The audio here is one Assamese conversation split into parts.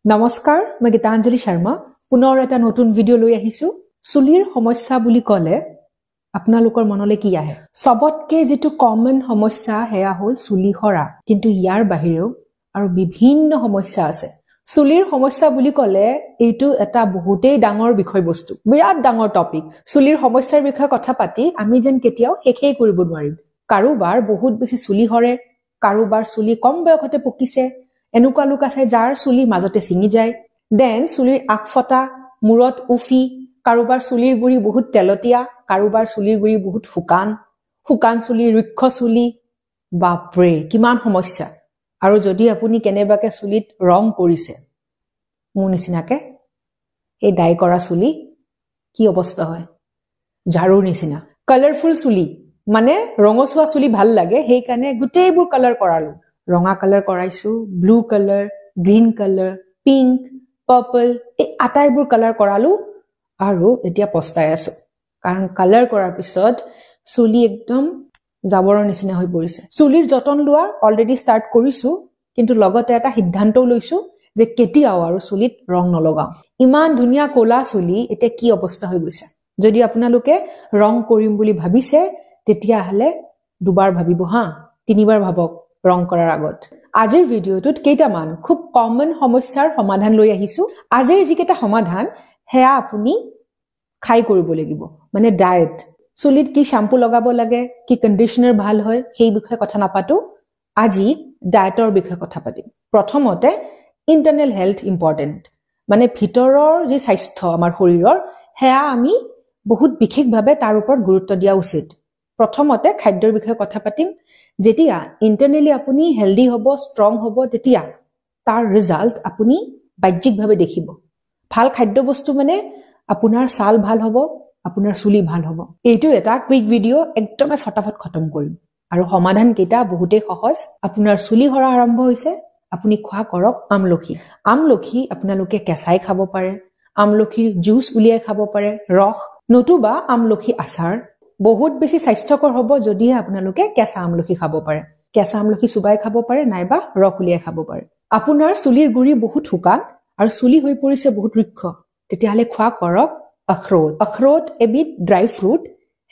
নমস্কাৰ মই গীতাঞ্জলি শৰ্মা পুনৰ এটা নতুন ভিডিও লৈ আহিছো চুলিৰ সমস্যা বুলি ক'লে আপোনালোকৰ মনলৈ কি আহে সবতকে যেটো কমন সমস্যা হেয়া হ'ল চুলি সৰা কিন্তু ইয়াৰ বাহিৰেও আৰু বিভিন্ন সমস্যা আছে চুলিৰ সমস্যা বুলি ক'লে এইটো এটা বহুতেই ডাঙৰ বিষয়বস্তু বিৰাট ডাঙৰ টপিক চুলিৰ সমস্যাৰ বিষয়ে কথা পাতি আমি যেন কেতিয়াও শেষেই কৰিব নোৱাৰিম কাৰোবাৰ বহুত বেছি চুলি সৰে কাৰোবাৰ চুলি কম বয়সতে পকিছে এনেকুৱা লোক আছে যাৰ চুলি মাজতে ছিঙি যায় দেন চুলিৰ আকফটা মুৰত উফি কাৰোবাৰ চুলিৰ গুৰি বহুত তেলতিয়া কাৰোবাৰ চুলিৰ গুৰি বহুত শুকান চুলি ৰুক্ষ চুলি বাপৰে কিমান সমস্যা আৰু যদি আপুনি কেনেবাকে চুলিত ৰং কৰিছে মোৰ নিচিনাকে এই ডাই কৰা চুলি কি অৱস্থা হয় ঝাৰুৰ নিচিনা কালাৰফুল চুলি মানে ৰঙচুৱা চুলি ভাল লাগে সেই কাৰণে গুটেইবোৰ কালাৰ কৰালো ৰঙা কালাৰ কৰাইছো blue colour green colour pink purple এই আটাইবোৰ কালাৰ কৰালো আৰু এতিয়া পস্তাই আছো কাৰণ কালাৰ কৰাৰ পিছত চুলি একদম জাবৰৰ নিচিনা হৈ পৰিছে চুলিৰ যতন লোৱা অলৰেডি ষ্টাৰ্ট কৰিছো কিন্তু লগতে এটা সিদ্ধান্তও লৈছো যে কেতিয়াও আৰু চুলিত ৰং নলগাও ইমান ধুনীয়া কোলা চুলি এতিয়া কি অৱস্থা হৈ গৈছে যদি আপোনালোকে ৰং কৰিম বুলি ভাবিছে তেতিয়া হলে দুবাৰ ভাবিব হা তিনিবাৰ ভাবক ৰং কৰাৰ আগত আজিৰ ভিডিওটোত কেইটামান খুব কমন সমস্যাৰ সমাধান লৈ আহিছো আজিৰ যিকেইটা সমাধান হেয়া আপুনি খাই কৰিব লাগিব মানে ডায়েট চুলিত কি শ্যাম্পু লগাব লাগে কি কন্ডিশনাৰ ভাল হয় সেই বিষয়ে কথা নাপাতো আজি ডায়েটৰ বিষয়ে কথা পাতিম প্ৰথমতে ইন্টাৰনেল হেলথ ইম্পৰ্টেন্ট মানে ভিতৰৰ যে স্বাস্থ্য আমাৰ শৰীৰৰ হেয়া আমি বহুত বিশেষভাৱে তাৰ ওপৰত গুৰুত্ব দিয়া উচিত প্ৰথমতে খাদ্যৰ বিষয়ে কথা পাতিম যেতিয়া ইন্টাৰনেলি আপুনি হেলদি হ'ব ষ্ট্ৰং হ'ব তেতিয়া তাৰ ৰিজাল্ট আপুনি বাহ্যিকভাৱে দেখিব ভাল খাদ্য বস্তু মানে আপোনাৰ ছাল ভাল হ'ব আপোনাৰ চুলি ভাল হ'ব এইটো এটা কুইক ভিডিও একদমে ফটাফট খতম কৰিম আৰু সমাধান কেইটা বহুতেই সহজ আপোনাৰ চুলি সৰা আৰম্ভ হৈছে আপুনি খোৱা কৰক আমলখি আপোনালোকে কেঁচাই খাব পাৰে আমলখিৰ জুচ উলিয়াই খাব পাৰে ৰস নতুবা আমলখি আচাৰ বহুত বেছি স্বাস্থ্যকৰ হ'ব যদি আপোনালোকে কেঁচা আমলখি খাব পাৰে কেঁচা আমলখি চুবাই খাব পাৰে নাইবা ৰস উলিয়াই খাব পাৰে আপোনাৰ চুলিৰ গুৰি বহুত শুকান আৰু চুলি হৈ পৰিছে বহুত ৰুক্ষ তেতিয়াহলে খোৱা কৰক আখৰোট এবিধ ড্ৰাই ফ্ৰুট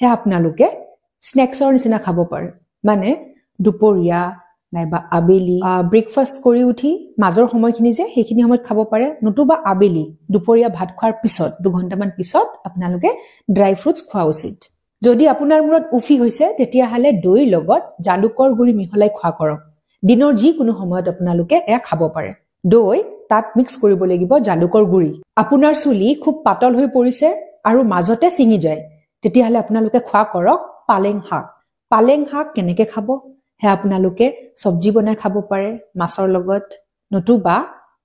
হে আপোনালোকে স্নেক্সৰ নিচিনা খাব পাৰে মানে দুপৰীয়া নাইবা আবেলি ব্ৰেকফাষ্ট কৰি উঠি মাজৰ সময়খিনি যে সেইখিনি সময়ত খাব পাৰে নতুবা আবেলি দুপৰীয়া ভাত খোৱাৰ পিছত 2 ঘণ্টামান পিছত আপোনালোকে ড্ৰাই ফ্ৰুটছ খোৱা উচিত যদি আপোনাৰ মূৰত উফি হৈছে তেতিয়াহলে দৈৰ লগত জালুকৰ গুৰি মিহলাই খোৱা কৰক দিনৰ যিকোনো সময়ত আপোনালোকে এয়া খাব পাৰে দৈ তাত মিক্স কৰিব লাগিব জালুকৰ গুৰি আপোনাৰ চুলি খুব পাতল হৈ পৰিছে আৰু মাজতে ছিঙি যায় তেতিয়াহলে আপোনালোকে খোৱা কৰক পালেং শাক কেনেকে খাব হে আপোনালোকে সবজি বনাই খাব পাৰে মাছৰ লগত নতুবা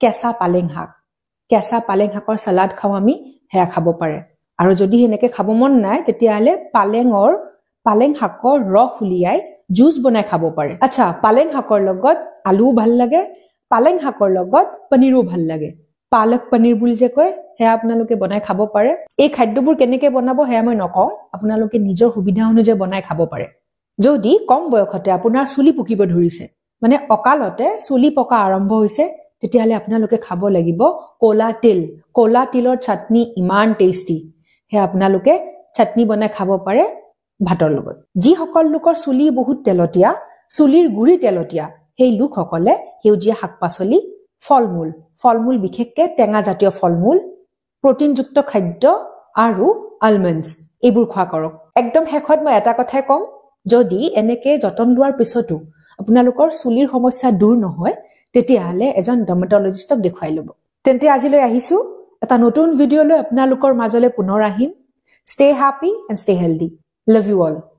কেঁচা পালেং শাকৰ সালাড খাও আমি হেয়া খাব পাৰে আৰু যদি হেনেকে খাব মন নাই তেতিয়াহলে পালেং শাকৰ ৰস উলিয়াই জুচ বনাই খাব পাৰে আচ্ছা পালেং শাকৰ লগত আলু ভাল লাগে পালেং শাকৰ লগত পনীৰো ভাল লাগে পালক পনীৰ বুলি যে কয় হেয়া আপোনালোকে বনাই খাব পাৰে এই খাদ্যবোৰ কেনেকে বনাব হেয়া মই নকওঁ আপোনালোকে নিজৰ সুবিধা অনুযায়ী বনাই খাব পাৰে যদি কম বয়সতে আপোনাৰ চুলি পকিব ধৰিছে মানে অকালতে চুলি পকা আৰম্ভ হৈছে তেতিয়াহলে আপোনালোকে খাব লাগিব কোলা তিলৰ চাটনি ইমান টেষ্টি হে আপোনালোকে চাটনি বনাই খাব পাৰে ভাতৰ লগত যি সকল লোকৰ চুলি বহুত তেলতিয়া চুলিৰ গুৰি তেলতিয়া সেই লোকসকলে সেউজীয়া শাকপাচলি ফলমূল বিশেষকৈ টেঙা জাতীয় ফলমূল প্ৰটিনযুক্ত খাদ্য আৰু আলমণ্ডছ এইবোৰ খোৱা কৰক একদম শেষত মই এটা কথাই কম যদি এনেকে যতন লোৱাৰ পিছতো আপোনালোকৰ চুলিৰ সমস্যা দূৰ নহয় তেতিয়াহলে এজন ডাৰ্মাটলজিষ্টক দেখুৱাই ল'ব তেন্তে আজিলৈ আহিছো এটা নতুন ভিডিও লৈ আপোনালোকৰ মাজলৈ পুনৰ আহিম Stay happy and stay healthy. Love you all.